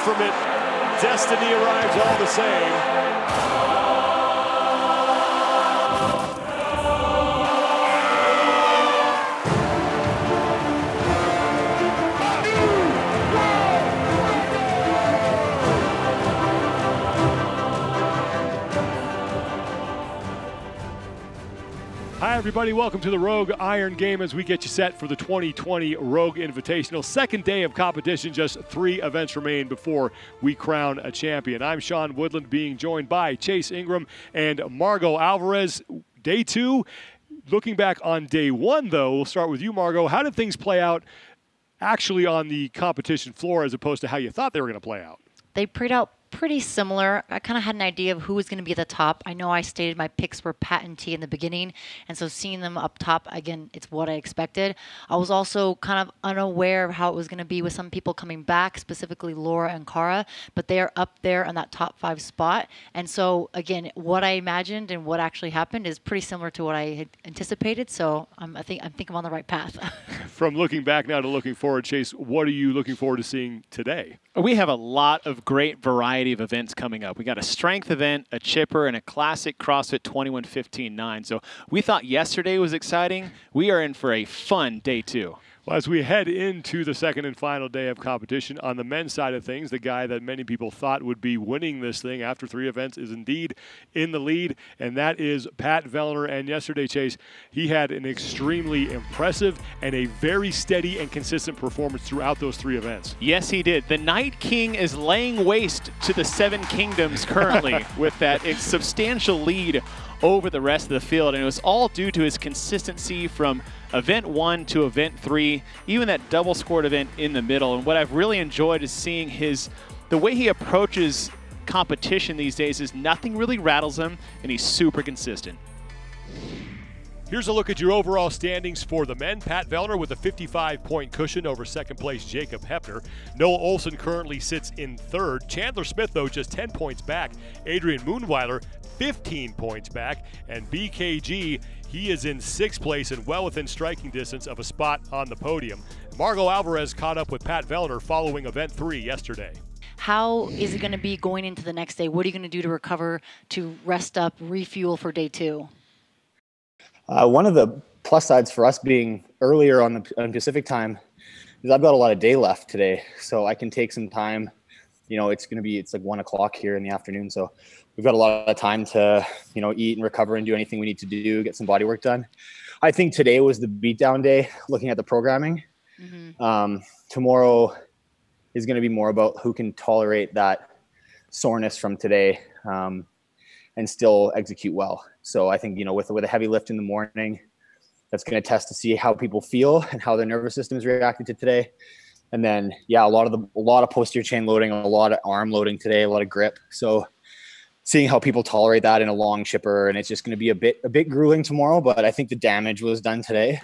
from it. Destiny arrives all the same. Hi, everybody. Welcome to the Rogue Iron Game as we get you set for the 2020 Rogue Invitational. Second day of competition, just 3 events remain before we crown a champion. I'm Sean Woodland, being joined by Chase Ingraham and Margaux Alvarez. Day 2. Looking back on day 1, though, we'll start with you, Margaux. How did things play out actually on the competition floor as opposed to how you thought they were going to play out? They played out pretty similar. I kind of had an idea of who was going to be at the top. I know I stated my picks were Pat and T in the beginning, and so seeing them up top, again, it's what I expected. I was also kind of unaware of how it was going to be with some people coming back, specifically Laura and Cara, but they are up there on that top 5 spot. And so, again, what I imagined and what actually happened is pretty similar to what I had anticipated, so I think I'm on the right path. From looking back now to looking forward, Chase, what are you looking forward to seeing today? We have a lot of great variety of events coming up. We got a strength event, a chipper, and a classic CrossFit 21-15-9. So we thought yesterday was exciting. We are in for a fun day 2. Well, as we head into the second and final day of competition, on the men's side of things, the guy that many people thought would be winning this thing after 3 events is indeed in the lead, and that is Pat Vellner. And yesterday, Chase, he had an extremely impressive and a very steady and consistent performance throughout those 3 events. Yes, he did. The Night King is laying waste to the 7 kingdoms currently with that substantial lead over the rest of the field, and it was all due to his consistency from event 1 to event 3, even that double scored event in the middle. And what I've really enjoyed is seeing the way he approaches competition these days is nothing really rattles him, and he's super consistent. Here's a look at your overall standings for the men. Pat Vellner with a 55-point cushion over second place Jacob Hepner. Noah Olson currently sits in 3rd. Chandler Smith, though, just 10 points back. Adrian Moonweiler, 15 points back. And BKG, he is in 6th place and well within striking distance of a spot on the podium. Margaux Alvarez caught up with Pat Vellner following event 3 yesterday. How is it going to be going into the next day? What are you going to do to recover, to rest up, refuel for day 2? One of the plus sides for us being earlier on Pacific time is I've got a lot of day left today, so I can take some time. You know, it's like 1 o'clock here in the afternoon, so we've got a lot of time to, eat and recover and do anything we need to do, get some body work done. I think today was the beatdown day, looking at the programming. Mm-hmm. Tomorrow is going to be more about who can tolerate that soreness from today and still execute well. So I think, with a heavy lift in the morning, that's going to test to see how people feel and how their nervous system is reacting to today. And then, a lot of posterior chain loading, a lot of arm loading today, a lot of grip. So seeing how people tolerate that in a long chipper, and it's just going to be a bit grueling tomorrow, but I think the damage was done today, and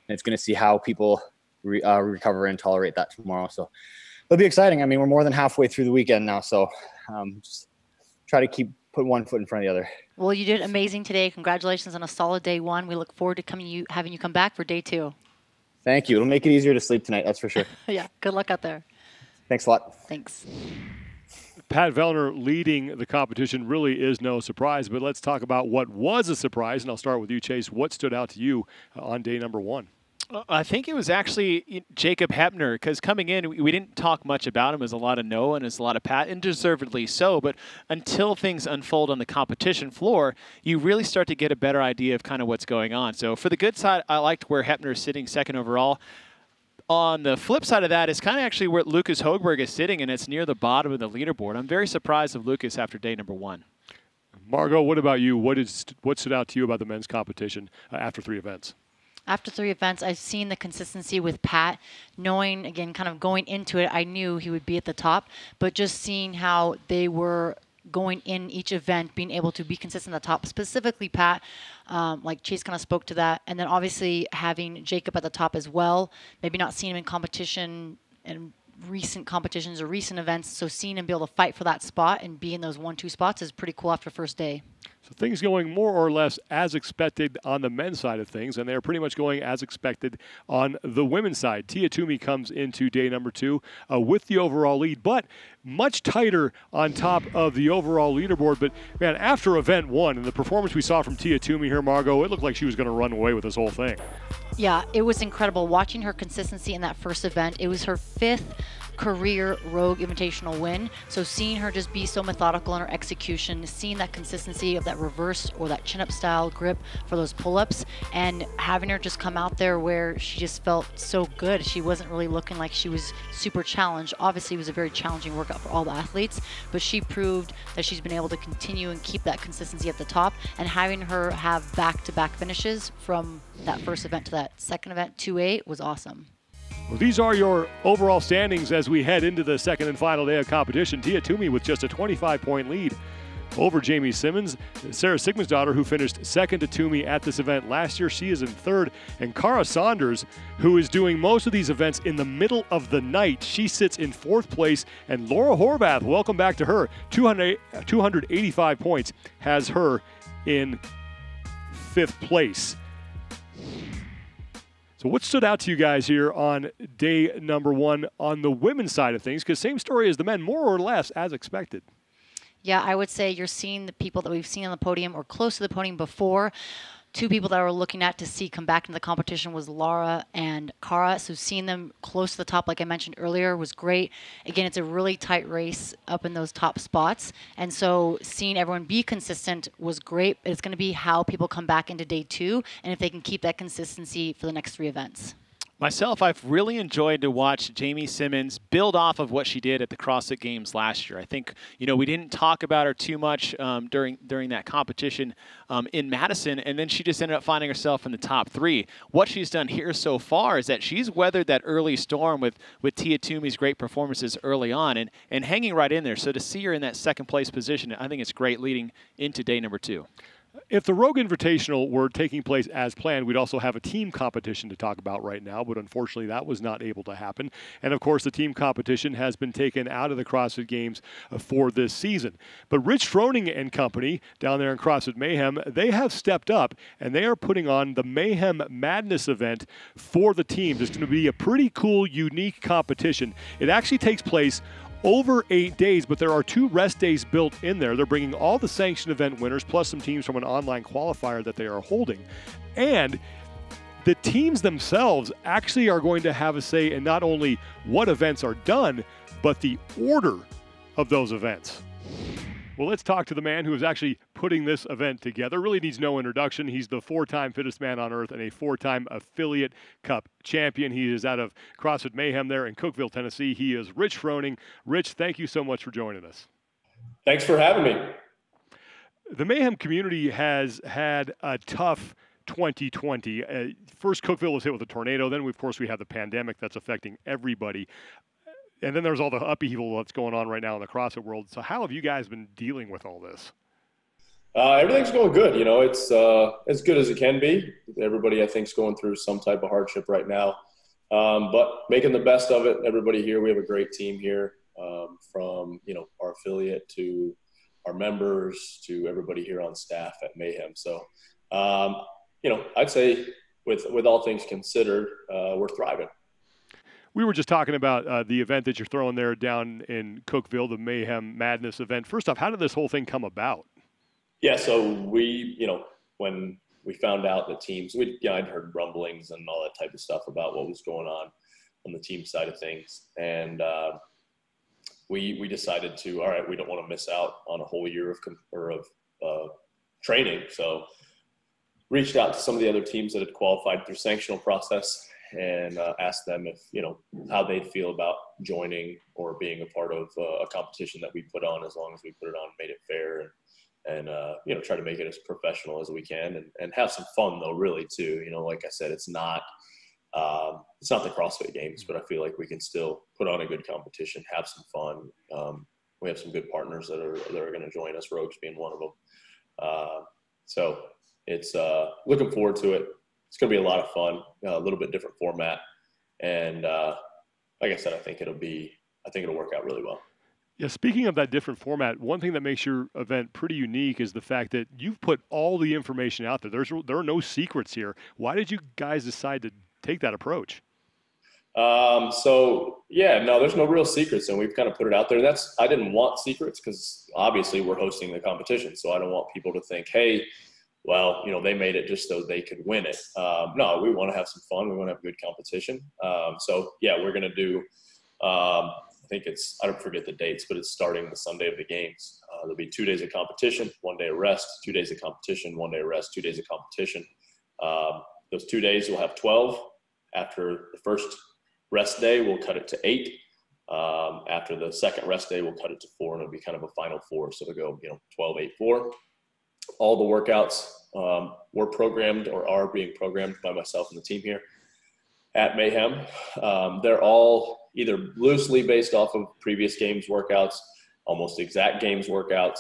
it's going to see how people recover and tolerate that tomorrow. So it'll be exciting. I mean, we're more than halfway through the weekend now, so just try to keep put one foot in front of the other. Well, you did amazing today. Congratulations on a solid day 1. We look forward to having you come back for day 2. Thank you. It'll make it easier to sleep tonight, that's for sure. Yeah, good luck out there. Thanks a lot. Thanks. Pat Vellner leading the competition really is no surprise, but let's talk about what was a surprise, and I'll start with you, Chase. What stood out to you on day number 1? I think it was actually Jacob Hepner, because coming in, we didn't talk much about him. There's a lot of Noah and there's a lot of Pat, and deservedly so. But until things unfold on the competition floor, you really start to get a better idea of kind of what's going on. So for the good side, I liked where Hepner is sitting 2nd overall. On the flip side of that is kind of actually where Lucas Hogberg is sitting, and it's near the bottom of the leaderboard. I'm very surprised of Lucas after day number 1. Margaux, what about you? What stood out to you about the men's competition after 3 events? After 3 events, I've seen the consistency with Pat. Knowing, again, kind of going into it, I knew he would be at the top. But just seeing how they were going in each event, being able to be consistent at the top, specifically Pat, like Chase kind of spoke to that. And then obviously having Jacob at the top as well, maybe not seeing him in competition and recent competitions or recent events, so seeing him be able to fight for that spot and be in those 1-2 spots is pretty cool after first day. So things going more or less as expected on the men's side of things, and they're pretty much going as expected on the women's side. TOOMEY comes into day number 2 with the overall lead, but much tighter on top of the overall leaderboard. But, man, after event 1 and the performance we saw from TOOMEY here, Margaux, it looked like she was going to run away with this whole thing. Yeah, it was incredible watching her consistency in that first event. It was her 5th career Rogue Invitational win. So seeing her just be so methodical in her execution, seeing that consistency of that reverse or that chin-up style grip for those pull-ups, and having her just come out there where she just felt so good. She wasn't really looking like she was super challenged. Obviously, it was a very challenging workout for all the athletes, but she proved that she's been able to continue and keep that consistency at the top, and having her have back-to-back finishes from that first event to that second event, 2-8, was awesome. Well, these are your overall standings as we head into the second and final day of competition. TOOMEY with just a 25-point lead over Jamie Simmons. Sarah Sigmundsdottir, who finished second to TOOMEY at this event last year, she is in third. And Cara Saunders, who is doing most of these events in the middle of the night, she sits in 4th place. And Laura Horvath, welcome back to her, 285 points, has her in 5th place. So what stood out to you guys here on day number 1 on the women's side of things? Because same story as the men, more or less as expected. Yeah, I would say you're seeing the people that we've seen on the podium or close to the podium before. 2 people that we're looking at to see come back into the competition was Laura and Cara. So seeing them close to the top, like I mentioned earlier, was great. Again, it's a really tight race up in those top spots. And so seeing everyone be consistent was great. It's going to be how people come back into day 2 and if they can keep that consistency for the next 3 events. Myself, I've really enjoyed to watch Jamie Simmons build off of what she did at the CrossFit Games last year. I think, we didn't talk about her too much during that competition in Madison, and then she just ended up finding herself in the top 3. What she's done here so far is that she's weathered that early storm with TOOMEY's great performances early on and hanging right in there. So to see her in that 2nd place position, I think it's great leading into day number 2. If the Rogue Invitational were taking place as planned, we'd also have a team competition to talk about right now, but unfortunately that was not able to happen. And of course, the team competition has been taken out of the CrossFit Games for this season. But Rich Froning and company down there in CrossFit Mayhem, they have stepped up and they are putting on the Mayhem Madness event for the teams. It's going to be a pretty cool, unique competition. It actually takes place over 8 days, but there are 2 rest days built in there. They're bringing all the sanctioned event winners plus some teams from an online qualifier that they are holding. And the teams themselves actually are going to have a say in not only what events are done, but the order of those events. Well, let's talk to the man who is actually putting this event together. Really needs no introduction. He's the 4-time fittest man on earth and a 4-time affiliate cup champion. He is out of CrossFit Mayhem there in Cookeville, Tennessee. He is Rich Froning. Rich, thank you so much for joining us. Thanks for having me. The Mayhem community has had a tough 2020. First, Cookeville was hit with a tornado. Then, of course, we have the pandemic that's affecting everybody. And then there's all the upheaval that's going on right now in the CrossFit world. So how have you guys been dealing with all this? Everything's going good. It's as good as it can be. Everybody, I think, is going through some type of hardship right now. But making the best of it. Everybody here, we have a great team here, from, our affiliate to our members to everybody here on staff at Mayhem. So, I'd say with all things considered, we're thriving. We were just talking about the event that you're throwing there down in Cookeville, the Mayhem Madness event. First off, how did this whole thing come about? Yeah, so we, when we found out the teams, I'd heard rumblings and all that type of stuff about what was going on the team side of things. And we decided to, all right, we don't want to miss out on a whole year of training. So reached out to some of the other teams that had qualified through sanctional process and asked them if, how they'd feel about joining or being a part of a competition that we put on, as long as we put it on, made it fair, and try to make it as professional as we can and have some fun though, really too. Like I said, it's not the CrossFit Games, but I feel like we can still put on a good competition, have some fun. We have some good partners that are going to join us, Rogues being one of them. So it's looking forward to it. It's going to be a lot of fun, a little bit different format. And like I said, I think it'll work out really well. Yeah, speaking of that different format, one thing that makes your event pretty unique is the fact that you've put all the information out there. There are no secrets here. Why did you guys decide to take that approach? So yeah, no, there's no real secrets, and we've kind of put it out there. I didn't want secrets because obviously we're hosting the competition, so I don't want people to think, hey, well, they made it just so they could win it. No, we want to have some fun. We want to have good competition. So yeah, we're going to do, I think I don't forget the dates, but it's starting the Sunday of the games. There'll be 2 days of competition, 1 day of rest, 2 days of competition, 1 day of rest, 2 days of competition. Those 2 days we'll have 12. After the first rest day, we'll cut it to 8. After the second rest day, we'll cut it to 4, and it'll be kind of a final 4. So it'll go, 12, 8, 4. All the workouts were programmed or are being programmed by myself and the team here at Mayhem. They're all either loosely based off of previous games workouts, almost exact games workouts,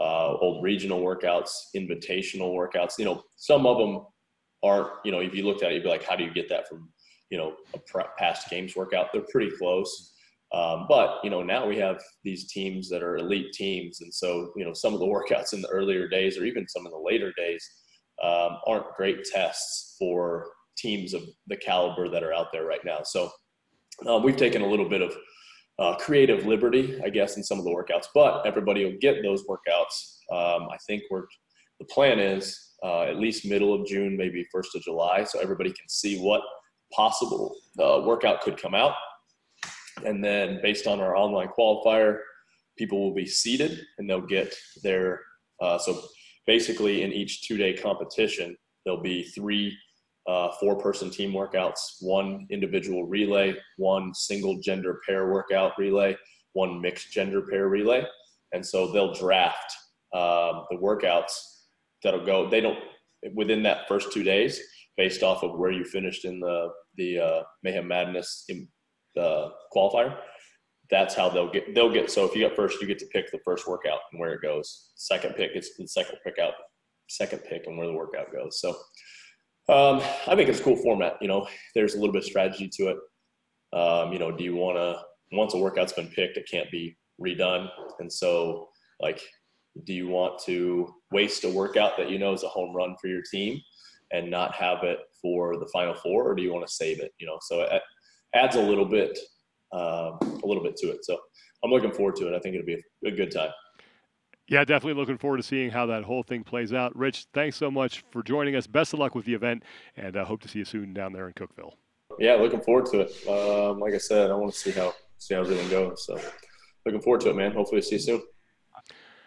old regional workouts, invitational workouts. Some of them aren't, if you looked at it, you'd be like, how do you get that from, a past games workout? They're pretty close. But, now we have these teams that are elite teams. And so, some of the workouts in the earlier days or even some of the later days aren't great tests for teams of the caliber that are out there right now. So we've taken a little bit of creative liberty, I guess, in some of the workouts, but everybody will get those workouts. I think the plan is at least middle of June, maybe 1st of July. So everybody can see what possible workout could come out. And then based on our online qualifier, people will be seeded and they'll get their, so basically in each 2-day competition, there'll be 3 4-person team workouts, 1 individual relay, 1 single gender pair workout relay, 1 mixed gender pair relay. And so they'll draft the workouts that'll go, within that first 2 days, based off of where you finished in the Mayhem Madness qualifier. That's how they'll get. So if you got first, you get to pick the first workout and where it goes. Second pick, it's the second pick and where the workout goes. So I think it's a cool format. There's a little bit of strategy to it. Do you want to, once a workout's been picked, it can't be redone. And so do you want to waste a workout that is a home run for your team and not have it for the Final Four, or do you want to save it? So it adds a little bit to it. So I'm looking forward to it. I think it'll be a good time. Yeah, definitely looking forward to seeing how that whole thing plays out. Rich, thanks so much for joining us. Best of luck with the event, and I hope to see you soon down there in Cookeville. Yeah, looking forward to it. Like I said, I want to see how everything goes. So looking forward to it, man. Hopefully see you soon.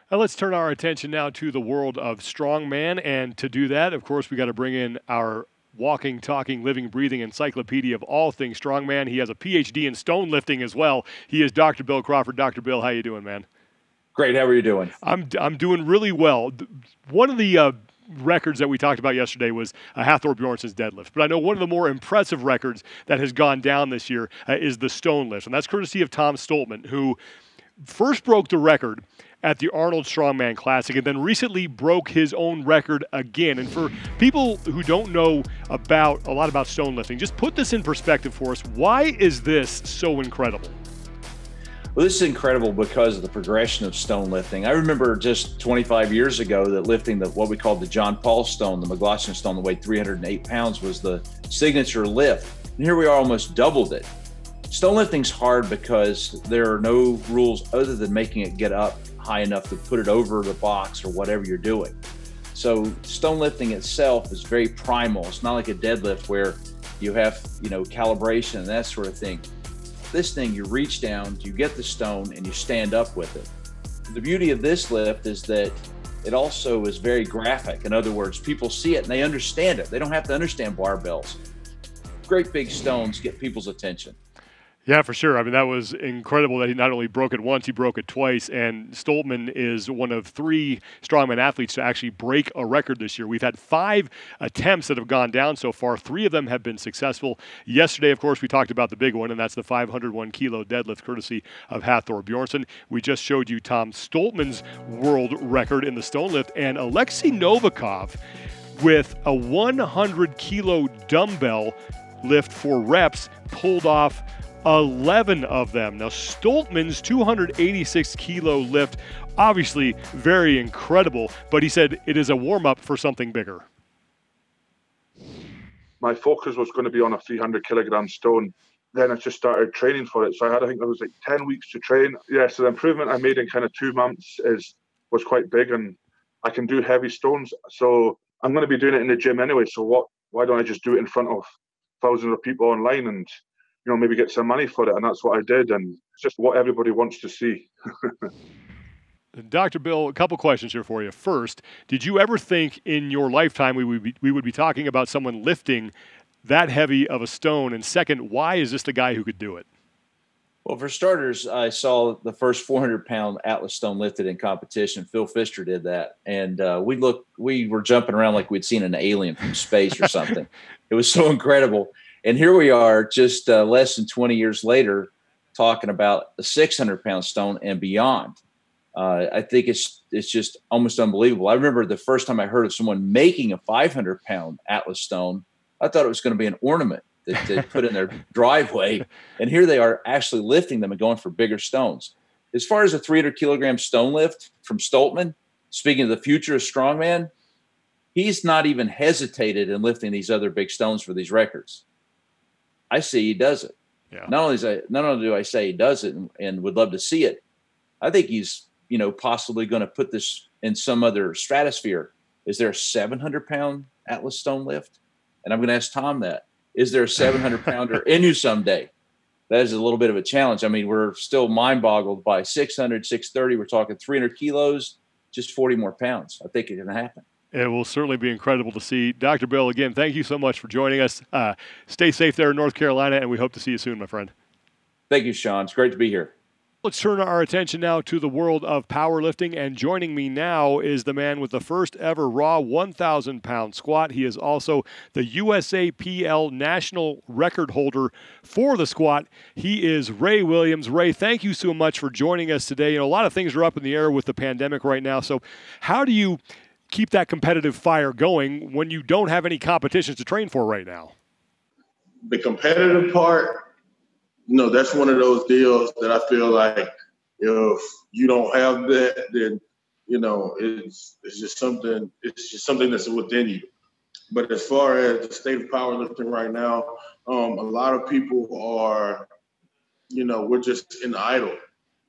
Now let's turn our attention now to the world of Strongman, and to do that, of course, we got to bring in our walking, talking, living, breathing encyclopedia of all things Strongman. He has a PhD in stone lifting as well. He is Dr. Bill Crawford. Dr. Bill, how you doing, man? Great. How are you doing? I'm doing really well. One of the records that we talked about yesterday was Hathor Bjornsson's deadlift. But I know one of the more impressive records that has gone down this year is the stone lift. And that's courtesy of Tom Stoltman, who first broke the record at the Arnold Strongman Classic and then recently broke his own record again. And for people who don't know a lot about stone lifting, just put this in perspective for us. Why is this so incredible? Well, this is incredible because of the progression of stone lifting. I remember just 25 years ago that lifting what we called the John Paul stone, the McGlotson stone that weighed 308 pounds, was the signature lift. And here we are, almost doubled it. Stone lifting's hard because there are no rules other than making it get up high enough to put it over the box or whatever you're doing. So stone lifting itself is very primal. It's not like a deadlift where you have, calibration and that sort of thing. This thing, you reach down, you get the stone, and you stand up with it. The beauty of this lift is that it also is very graphic. In other words, people see it and they understand it. They don't have to understand barbells. Great big stones get people's attention. Yeah, for sure. I mean, that was incredible that he not only broke it once, he broke it twice. And Stoltman is one of 3 strongman athletes to actually break a record this year. We've had 5 attempts that have gone down so far. 3 of them have been successful. Yesterday, of course, we talked about the big one, and that's the 501-kilo deadlift courtesy of Hathor Bjornsson. We just showed you Tom Stoltman's world record in the stone lift, and Alexei Novikov with a 100-kilo dumbbell lift for reps pulled off 11 of them. Now, Stoltman's 286 kilo lift, obviously very incredible, but he said it is a warm-up for something bigger. My focus was going to be on a 300 kilogram stone. Then I just started training for it. So I think it was like 10 weeks to train. Yeah, so the improvement I made in kind of 2 months was quite big, and I can do heavy stones. So I'm going to be doing it in the gym anyway. So why don't I just do it in front of thousands of people online and, maybe get some money for it? And that's what I did. And it's just what everybody wants to see. Dr. Bill, a couple questions here for you. First, did you ever think in your lifetime we would be talking about someone lifting that heavy of a stone? And second, why is this the guy who could do it? Well, for starters, I saw the first 400-pound Atlas stone lifted in competition. Phil Pfister did that. And we were jumping around like we'd seen an alien from space or something. It was so incredible. And here we are just less than 20 years later talking about a 600-pound stone and beyond. I think it's just almost unbelievable. I remember the first time I heard of someone making a 500-pound Atlas stone, I thought it was going to be an ornament that they put in their driveway. And here they are actually lifting them and going for bigger stones. As far as a 300-kilogram stone lift from Stoltman, speaking of the future of Strongman, he's not even hesitated in lifting these other big stones for these records. I see he does it. Yeah. Not only do I say he does it and would love to see it, I think he's possibly going to put this in some other stratosphere. Is there a 700-pound Atlas stone lift? And I'm going to ask Tom that. Is there a 700-pounder in you someday? That is a little bit of a challenge. I mean, we're still mind-boggled by 600, 630. We're talking 300 kilos, just 40 more pounds. I think it can happen. It will certainly be incredible to see. Dr. Bill, again, thank you so much for joining us. Stay safe there in North Carolina, and we hope to see you soon, my friend. Thank you, Sean. It's great to be here. Let's turn our attention now to the world of powerlifting, and joining me now is the man with the first ever raw 1,000-pound squat. He is also the USAPL national record holder for the squat. He is Ray Williams. Ray, thank you so much for joining us today. A lot of things are up in the air with the pandemic right now, so how do you keep that competitive fire going when you don't have any competitions to train for right now? The competitive part, that's one of those deals that I feel like if you don't have that, then, it's just something that's within you. But as far as the state of powerlifting right now, a lot of people are, we're just in idle.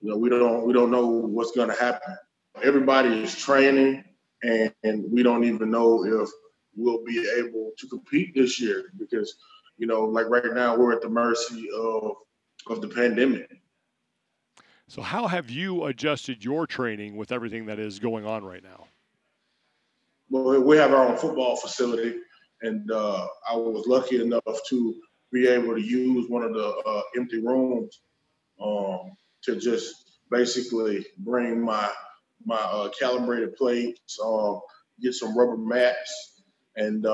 We don't know what's going to happen. Everybody is training, and we don't even know if we'll be able to compete this year because, like right now we're at the mercy of the pandemic. So how have you adjusted your training with everything that is going on right now? Well, we have our own football facility, and I was lucky enough to be able to use one of the empty rooms to just basically bring my calibrated plates, get some rubber mats, and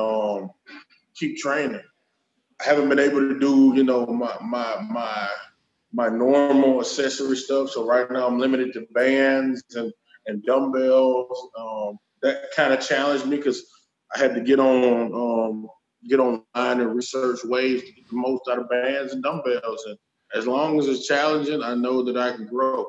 keep training. I haven't been able to do, my normal accessory stuff. So right now I'm limited to bands and dumbbells. That kind of challenged me because I had to get online and research ways to get the most out of bands and dumbbells. And as long as it's challenging, I know that I can grow.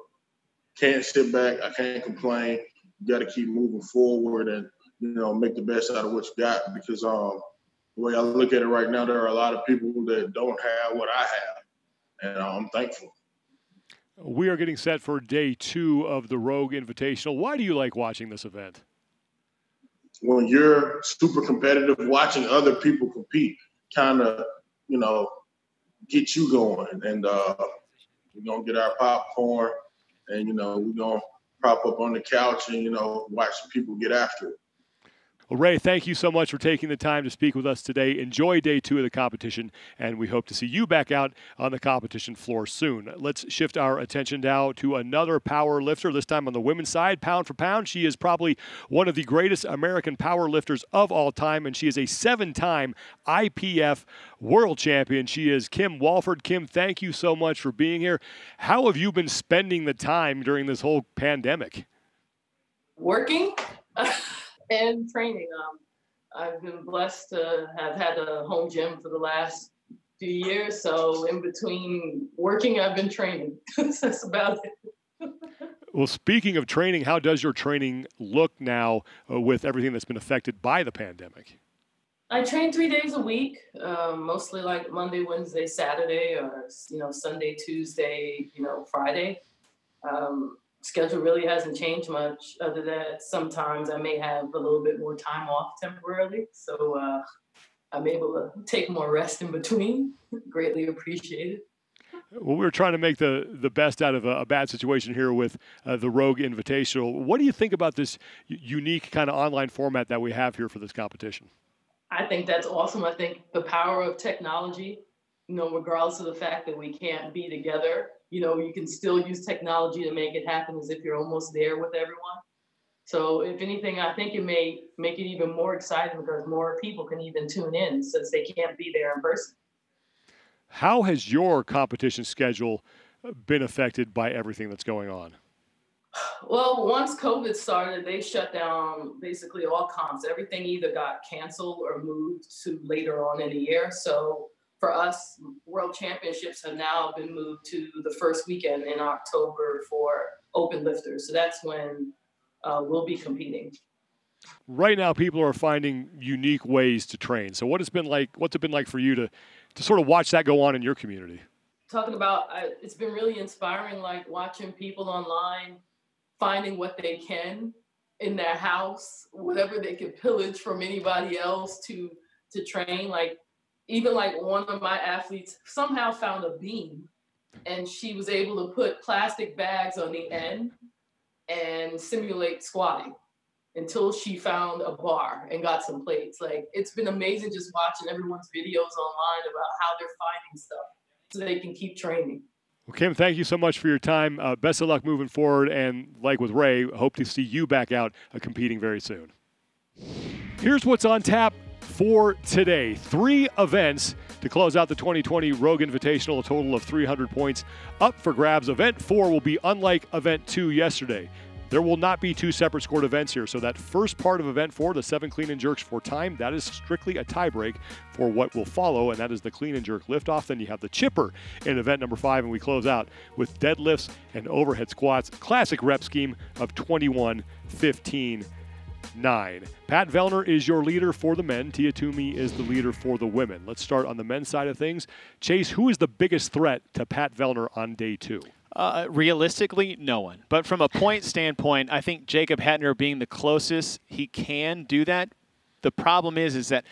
Can't sit back. I can't complain. You got to keep moving forward and, make the best out of what you got because the way I look at it right now, there are a lot of people that don't have what I have, and I'm thankful. We are getting set for day 2 of the Rogue Invitational. Why do you like watching this event? When you're super competitive, watching other people compete kind of, get you going. And we're going to get our popcorn and, we're going to prop up on the couch and, watch people get after it. Well, Ray, thank you so much for taking the time to speak with us today. Enjoy day 2 of the competition, and we hope to see you back out on the competition floor soon. Let's shift our attention now to another power lifter, this time on the women's side, pound for pound. She is probably one of the greatest American power lifters of all time, and she is a 7-time IPF world champion. She is Kim Walford. Kim, thank you so much for being here. How have you been spending the time during this whole pandemic? Working. And training. I've been blessed to have had a home gym for the last few years. So in between working, I've been training. That's about it. Well, speaking of training, how does your training look now with everything that's been affected by the pandemic? I train 3 days a week, mostly like Monday, Wednesday, Saturday, or, Sunday, Tuesday, Friday. Schedule really hasn't changed much, other than sometimes I may have a little bit more time off temporarily. So I'm able to take more rest in between. Greatly appreciated. Well, we were trying to make the best out of a bad situation here with the Rogue Invitational. What do you think about this unique kind of online format that we have here for this competition? I think that's awesome. I think the power of technology, regardless of the fact that we can't be together, you can still use technology to make it happen as if you're almost there with everyone. So if anything, I think it may make it even more exciting because more people can even tune in since they can't be there in person. How has your competition schedule been affected by everything that's going on? Well, once COVID started, they shut down basically all comps. Everything either got canceled or moved to later on in the year. So for us, World Championships have now been moved to the first weekend in October for open lifters. So that's when we'll be competing. Right now, people are finding unique ways to train. So what's it been like for you to sort of watch that go on in your community? Talking about, it's been really inspiring, like watching people online finding what they can in their house, whatever they can pillage from anybody else to train. Like even like one of my athletes somehow found a beam and she was able to put plastic bags on the end and simulate squatting until she found a bar and got some plates. Like it's been amazing just watching everyone's videos online about how they're finding stuff so they can keep training. Well, Kim, thank you so much for your time. Best of luck moving forward. And like with Ray, hope to see you back out competing very soon. Here's what's on tap for today. 3 events to close out the 2020 Rogue Invitational, a total of 300 points up for grabs. Event 4 will be unlike Event 2 yesterday. There will not be 2 separate scored events here. So that first part of Event 4, the 7 clean and jerks for time, that is strictly a tiebreak for what will follow, and that is the clean and jerk liftoff. Then you have the chipper in Event number 5, and we close out with deadlifts and overhead squats. Classic rep scheme of 21, 15, 9. Pat Vellner is your leader for the men. TOOMEY is the leader for the women. Let's start on the men's side of things. Chase, who is the biggest threat to Pat Vellner on day 2? Realistically, no one. But from a point standpoint, I think Jacob Hettner being the closest, he can do that. The problem is that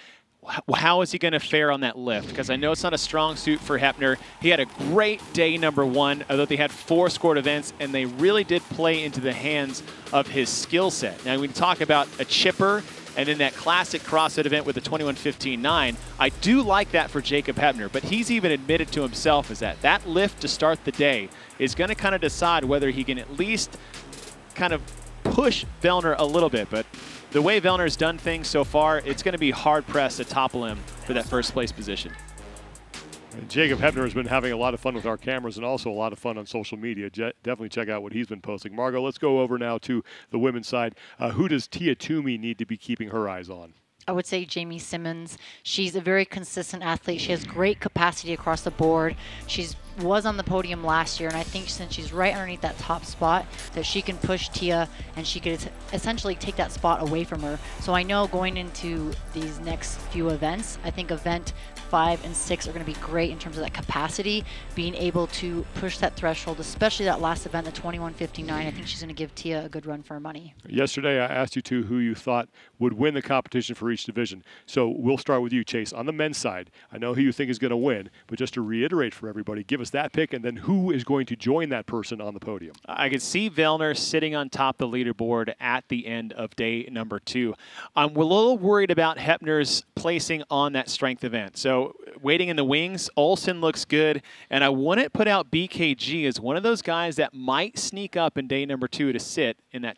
how is he going to fare on that lift? Because I know it's not a strong suit for Hettner. He had a great day number 1, although they had 4 scored events, and they really did play into the hands of his skill set. Now, we talk about a chipper and in that classic CrossFit event with the 21-15-9, I do like that for Jacob Hettner, but he's even admitted to himself is that lift to start the day is going to kind of decide whether he can at least kind of push Vellner a little bit. But the way Vellner's done things so far, it's going to be hard-pressed to topple him for that first-place position. Jacob Hettner has been having a lot of fun with our cameras and also a lot of fun on social media. Definitely check out what he's been posting. Margaux, let's go over now to the women's side. Who does TOOMEY need to be keeping her eyes on? I would say Jamie Simmons. She's a very consistent athlete. She has great capacity across the board. She was on the podium last year, and I think since she's right underneath that top spot, that she can push Tia, and she could essentially take that spot away from her. So I know going into these next few events, I think event 5 and 6 are going to be great in terms of that capacity, being able to push that threshold, especially that last event, the 21-59. I think she's going to give Tia a good run for her money. Yesterday, I asked you two who you thought would win the competition for each division. So we'll start with you, Chase. On the men's side, I know who you think is going to win, but just to reiterate for everybody, give us that pick, and then who is going to join that person on the podium. I could see Vellner sitting on top of the leaderboard at the end of day number 2. I'm a little worried about Hettner's placing on that strength event. So waiting in the wings, Olsen looks good, and I wouldn't put out BKG as one of those guys that might sneak up in day number 2 to sit in that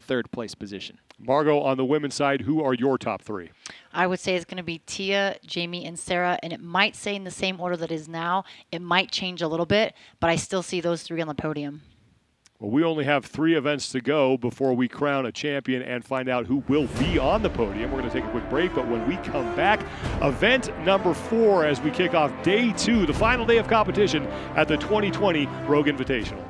third place position. Margaux, on the women's side, who are your top 3? I would say it's going to be Tia, Jamie, and Sarah, and it might stay in the same order that it is now. It might change a little bit, but I still see those 3 on the podium. Well, we only have 3 events to go before we crown a champion and find out who will be on the podium. We're going to take a quick break, but when we come back, event number 4 as we kick off day 2, the final day of competition at the 2020 Rogue Invitational.